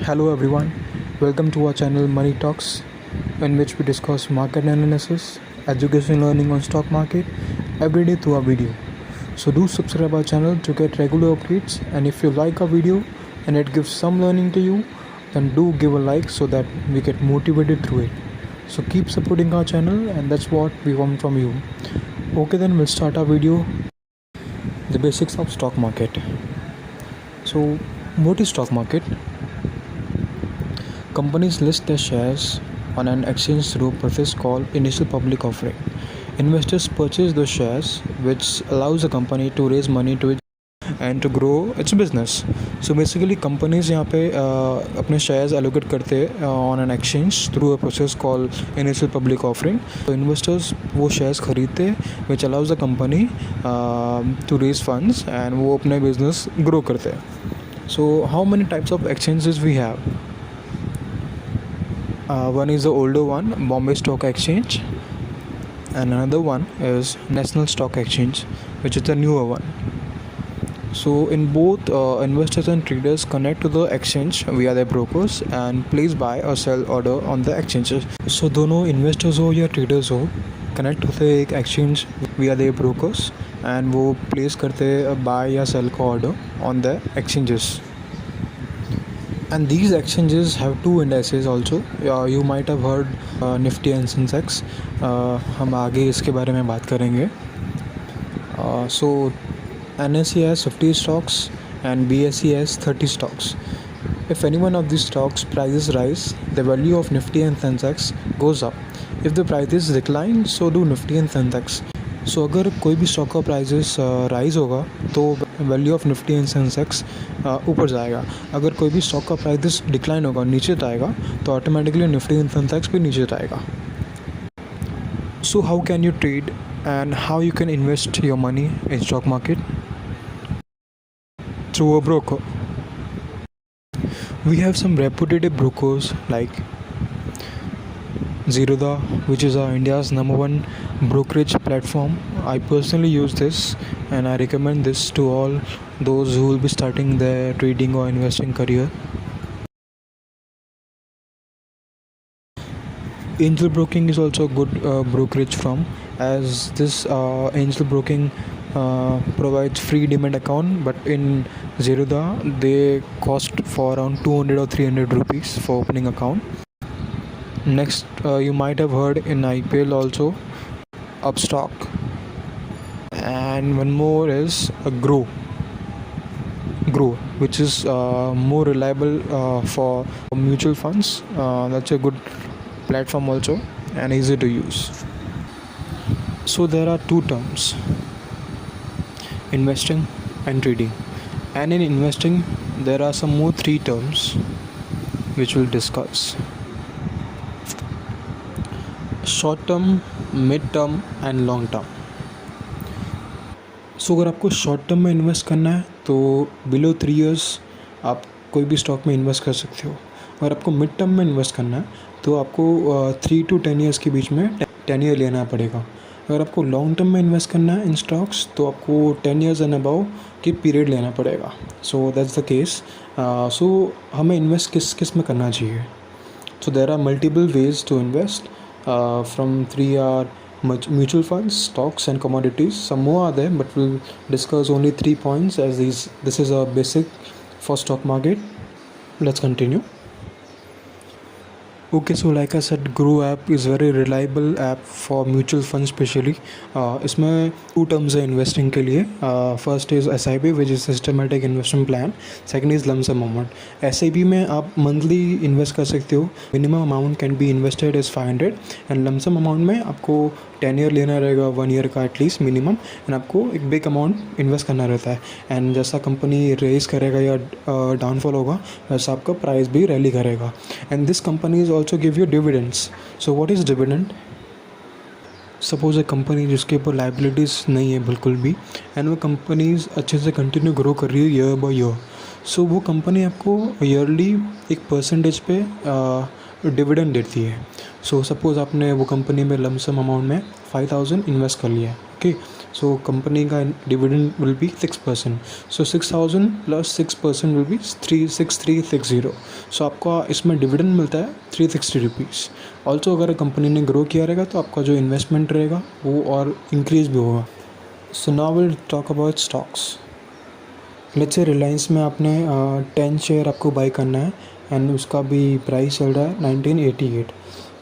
Hello everyone, welcome to our channel Money Talks, in which we discuss market analysis, education learning on stock market every day through our video. So do subscribe our channel to get regular updates, and if you like our video and it gives some learning to you, then do give a like so that we get motivated through it. So keep supporting our channel, and that's what we want from you. Okay, then we'll start our video. The basics of stock market. So what is stock market? Companies list their shares on an exchange through a process called initial public offering. Investors purchase those shares, which allows the company to raise money to it and to grow its business. So basically companies यहाँ पे अपने shares allocate करते हैं on an exchange through a process called initial public offering. So investors वो shares खरीदते हैं, which allows the company to raise funds and वो अपने business grow करते हैं. So how many types of exchanges we have? One is the older one, Bombay Stock Exchange, and another one is National Stock Exchange, which is the newer one. So in both, investors and traders connect to the exchange via their brokers and place buy or sell order on the exchanges. So दोनों investors हो या traders हो, connect होते एक exchange via their brokers and वो place करते buy या sell का order on the exchanges. And these exchanges have two indices also. You might have heard Nifty and Sensex. हम आगे इसके बारे में बात करेंगे. So NSE has 50 stocks and BSE has 30 stocks. If any one of these stocks prices rise, the value of Nifty and Sensex goes up. If the prices decline, so do Nifty and Sensex. So अगर कोई भी stock का prices rise होगा तो value of Nifty and Sensex ऊपर जाएगा. अगर कोई भी स्टॉक का प्राइजेस डिक्लाइन होगा, नीचे जाएगा, तो ऑटोमेटिकली निफ्टी एंड सेंसेक्स भी नीचे जाएगा. So how can you trade and how you can invest your money in stock market? Through a broker. We have some reputed brokers like Zerodha, which is India's #1 brokerage platform. I personally use this and I recommend this to all those who will be starting their trading or investing career. Angel Broking is also a good brokerage firm, as this Angel Broking provides free demat account, but in Zerodha they cost for around 200 or 300 rupees for opening account. Next, you might have heard in IPL also Upstock, and one more is Grow, which is more reliable for mutual funds. That's a good platform also and easy to use. So there are two terms, investing and trading, and in investing there are some more three terms which we'll discuss. Short term, mid term and long term. So अगर आपको short term में invest करना है तो below 3 years आप कोई भी stock में इन्वेस्ट कर सकते हो. अगर आपको मिड टर्म में इन्वेस्ट करना है तो आपको 3 to 10 ईयर्स के बीच में 10 ईयर लेना पड़ेगा. अगर आपको लॉन्ग टर्म में इन्वेस्ट करना है इन स्टॉक्स तो आपको 10 ईयर्स एंड अबव की पीरियड लेना पड़ेगा. So that's the case. So हमें इन्वेस्ट किस में करना चाहिए? So there are multiple ways to invest. From 3 are mutual funds, stocks and commodities. Some more are there, but we'll discuss only 3 points as this is a basic for stock market. Let's continue. Okay, so like I said, Grow app is very reliable app for mutual funds especially. इसमें 2 terms है investing के लिए. First is SIP, which is systematic investment plan. Second is lump sum amount. SIP में आप monthly invest कर सकते हो. Minimum amount can be invested is 500 and lump sum amount में आपको 10 ईयर लेना रहेगा, 1 ईयर का एटलीस्ट मिनिमम, एंड आपको एक बिग अमाउंट इन्वेस्ट करना रहता है. एंड जैसा कंपनी रेज करेगा या डाउनफॉल होगा वैसा आपका प्राइस भी रैली करेगा. And this company is also give you dividends. So what is dividend? Suppose A company जिसके ऊपर लाइबिलिटीज़ नहीं है बिल्कुल भी, एंड वो कंपनीज अच्छे से कंटिन्यू ग्रो कर रही है ईयर बाई ईयर. सो वो कंपनी आपको ईयरली एक परसेंटेज पे डिविडेंड देती है. सो सपोज़ आपने वो कंपनी में लमसम अमाउंट में 5000 इन्वेस्ट कर लिया, ओके. सो कंपनी का dividend will be 6%. So 6,000 plus 6% will be 36360. सो आपका इसमें डिविडेंड मिलता है 360 रुपीज़. ऑल्सो अगर कंपनी ने ग्रो किया रहेगा तो आपका जो इन्वेस्टमेंट रहेगा वो और इंक्रीज़ भी होगा. So now will talk about stocks. Let's say Reliance में आपने 10 शेयर आपको बाई करना है एंड उसका भी प्राइस चल रहा है 1988.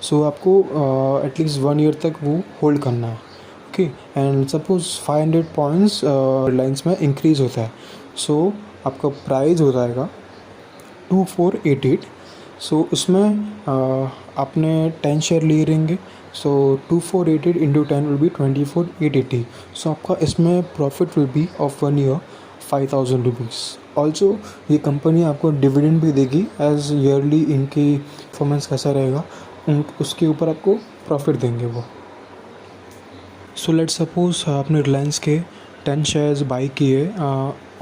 सो आपको एटलीस्ट 1 ईयर तक वो होल्ड करना है. Okay. And suppose 500 points Reliance में इंक्रीज़ होता है. सो आपका प्राइस हो जाएगा 2488. सो उसमें आपने 10 शेयर लिए रहेंगे. सो 2488 इंटू 10 विल बी 24,880. सो आपका इसमें profit will be of 1 year 5,000 rupees. Also ये कंपनी आपको डिविडेंड भी देगी एज ईयरली. इनकी परफॉर्मेंस कैसा रहेगा उसके ऊपर आपको प्रॉफिट देंगे वो. सो लेट्स सपोज आपने रिलायंस के 10 शेयर्स बाई किए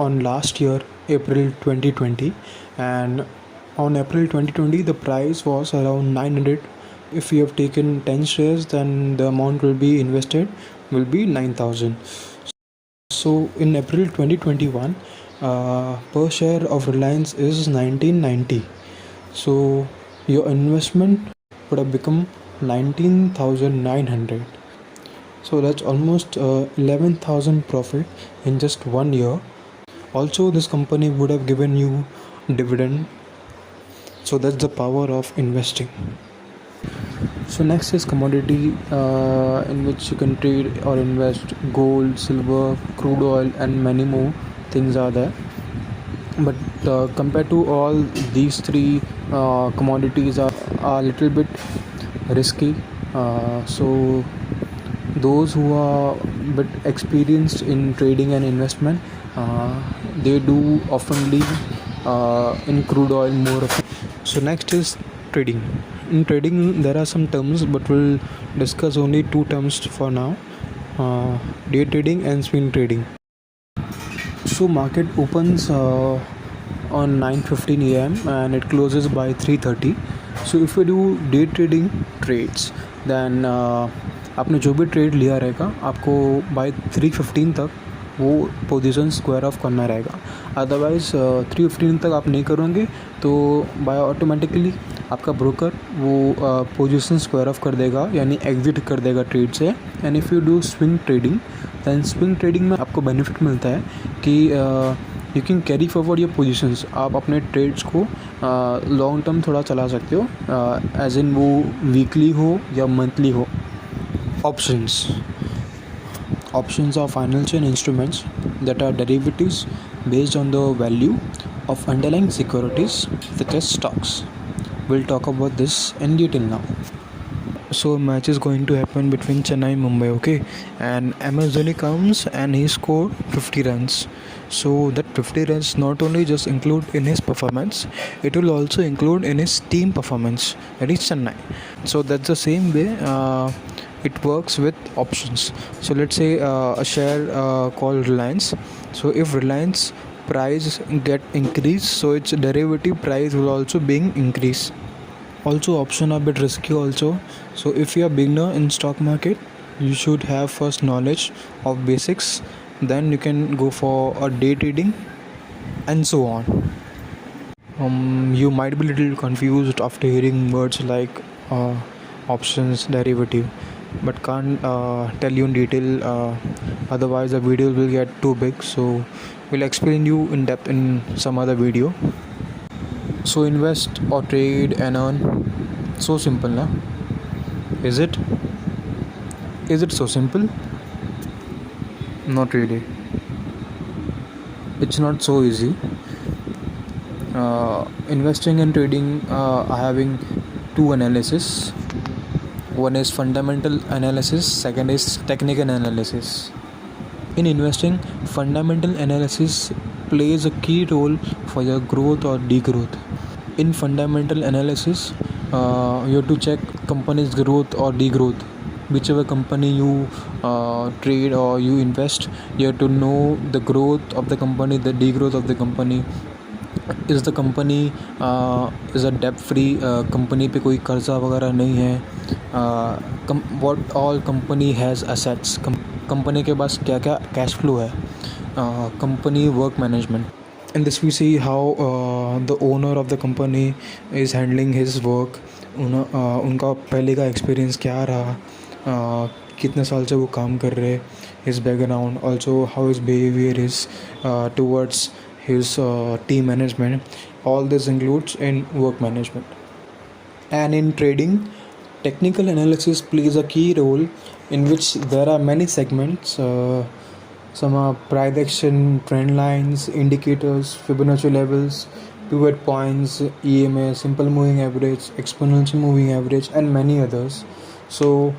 on last year April 2020 and on April 2020 the price was around 900. If you have taken 10 shares then the amount will be invested will be 9,000. So in April 2021 per share of Reliance is 1990. So your investment would have become 19,900. So that's almost 11,000 profit in just 1 year. Also this company would have given you dividend. So that's the power of investing. So next is commodity in which you can trade or invest. Gold, silver, crude oil and many more things are there. But compared to all these three commodities are a little bit risky. So those who are bit experienced in trading and investment they do oftenly in crude oil more of. So next is trading. In trading there are some terms but we'll discuss only 2 terms for now. Day trading and swing trading. So market opens on 9:15 a.m. and it closes by 3:30. So if you do day trading trades then आपने जो भी trade लिया रहेगा आपको bye 3:15 तक वो position square of करना रहेगा. अदरवाइज़ 3:15 तक आप नहीं करोगे तो बाय ऑटोमेटिकली आपका ब्रोकर वो पोजीशन स्क्वायर ऑफ कर देगा यानी एग्जिट कर देगा ट्रेड से. And if you do swing trading then swing trading में आपको बेनिफिट मिलता है कि you can carry forward your positions. आप अपने ट्रेड्स को लॉन्ग टर्म थोड़ा चला सकते हो एज इन वो वीकली हो या मंथली हो. Options are financial instruments that are derivatives based on the value of underlying securities such as stocks. We'll talk about this in detail now. So match is going to happen between Chennai and Mumbai, okay? And MS Dhoni comes and he scored 50 runs. So that 50 runs not only just include in his performance, it will also include in his team performance, that is Chennai. So that's the same way it works with options. So let's say a share called Reliance. So if Reliance price get increased, so its derivative price will also being increased. Also option are a bit risky also. So if you are beginner in stock market, you should have first knowledge of basics, then you can go for a day trading and so on. You might be a little confused after hearing words like options, derivative, but can't tell you in detail, otherwise the video will get too big. So we'll explain you in depth in some other video. So invest or trade and earn, so simple na? Is it so simple? Not really. It's not so easy. Investing and trading are having two analysis. One is fundamental analysis, second is technical analysis. In investing, fundamental analysis plays a key role for your growth or degrowth. In fundamental analysis, you have to check company's growth or degrowth. Whichever company you trade or you invest, you have to know the growth of the company, the degrowth of the company. Is the company is a debt free company पे कोई कर्जा वगैरह नहीं है. What all company has assets. Company के पास क्या क्या cash flow है, company work management. In this we see how the owner of the company is handling his work. उनका पहले का एक्सपीरियंस क्या रहा, कितने साल से वो काम कर रहे, his background, also how his behavior is towards his team management. All this includes in work management. And in trading, technical analysis plays a key role in which there are many segments. Some are price action, trend lines, indicators, Fibonacci levels, pivot points, EMA, simple moving average, exponential moving average, and many others. So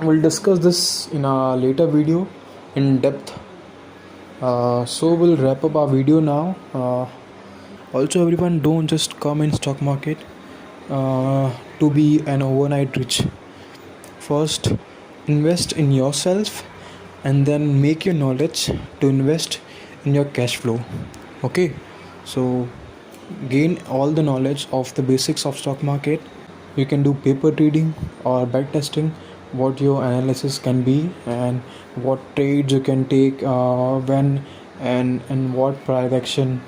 we'll discuss this in a later video in depth. So we'll wrap up our video now. Also, everyone, don't just come in stock market to be an overnight rich. First, invest in yourself, and then make your knowledge to invest in your cash flow. Okay, so gain all the knowledge of the basics of stock market. You can do paper trading or back testing, what your analysis can be, and what trades you can take when, and what price action.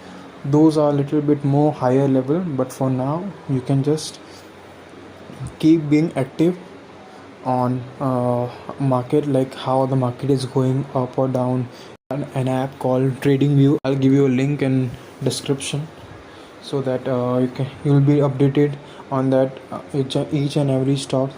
Those are a little bit more higher level, but for now you can just keep being active on market, like how the market is going up or down. An app called TradingView, I'll give you a link in description, so that you'll be updated on that. Each and every stock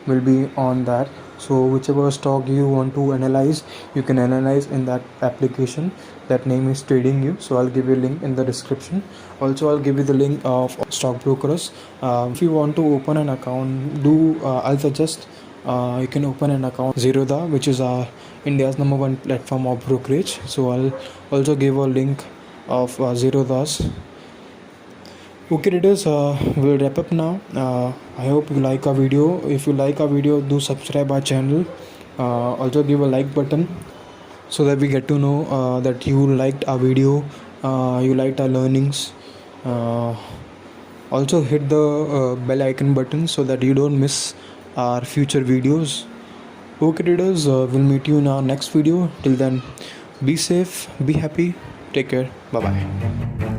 will be on that. So whichever stock you want to analyze, you can analyze in that application. That name is TradingView. So I'll give you a link in the description. Also, I'll give you the link of stockbrokers. If you want to open an account, I'll suggest you can open an account Zerodha, which is India's #1 platform of brokerage. So I'll also give a link of Zerodha's. Okay, traders, we'll wrap up now. I hope you like our video. If you like our video, do subscribe our channel. Also give a like button, so that we get to know that you liked our video, you liked our learnings. Also hit the bell icon button, so that you don't miss our future videos. Okay, traders, we'll meet you in our next video. Till then, be safe, be happy, take care, bye bye.